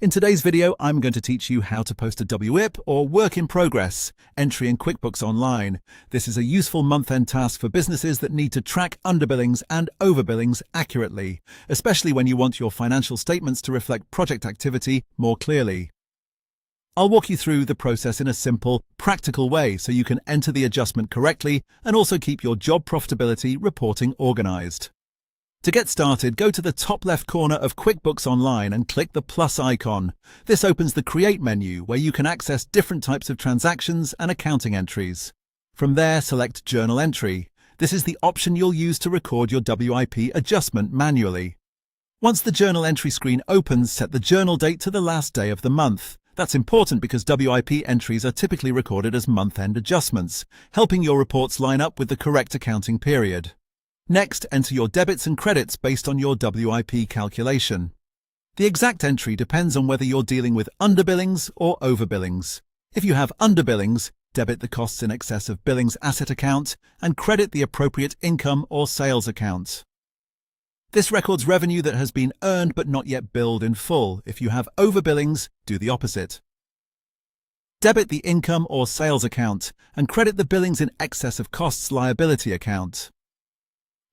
In today's video, I'm going to teach you how to post a WIP or work in progress entry in QuickBooks Online. This is a useful month-end task for businesses that need to track underbillings and overbillings accurately, especially when you want your financial statements to reflect project activity more clearly. I'll walk you through the process in a simple, practical way so you can enter the adjustment correctly and also keep your job profitability reporting organized. To get started, go to the top left corner of QuickBooks Online and click the plus icon. This opens the Create menu where you can access different types of transactions and accounting entries. From there, select Journal Entry. This is the option you'll use to record your WIP adjustment manually. Once the journal entry screen opens, set the journal date to the last day of the month. That's important because WIP entries are typically recorded as month-end adjustments, helping your reports line up with the correct accounting period. Next, enter your debits and credits based on your WIP calculation. The exact entry depends on whether you're dealing with underbillings or overbillings. If you have underbillings, debit the costs in excess of billings asset account and credit the appropriate income or sales account. This records revenue that has been earned but not yet billed in full. If you have overbillings, do the opposite. Debit the income or sales account and credit the billings in excess of costs liability account.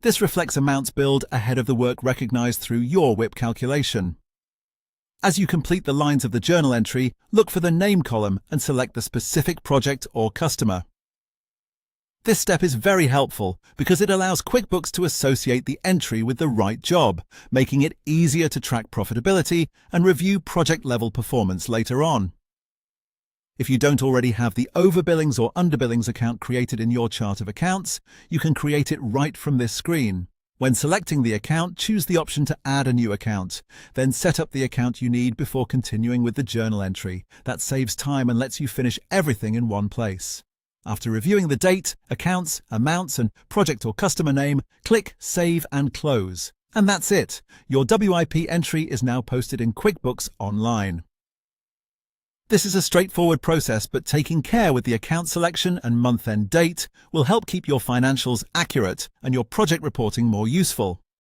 This reflects amounts billed ahead of the work recognized through your WIP calculation. As you complete the lines of the journal entry, look for the name column and select the specific project or customer. This step is very helpful because it allows QuickBooks to associate the entry with the right job, making it easier to track profitability and review project-level performance later on. If you don't already have the overbillings or underbillings account created in your chart of accounts, you can create it right from this screen. When selecting the account, choose the option to add a new account. Then set up the account you need before continuing with the journal entry. That saves time and lets you finish everything in one place. After reviewing the date, accounts, amounts, and project or customer name, click Save and Close. And that's it. Your WIP entry is now posted in QuickBooks Online. This is a straightforward process, but taking care with the account selection and month-end date will help keep your financials accurate and your project reporting more useful.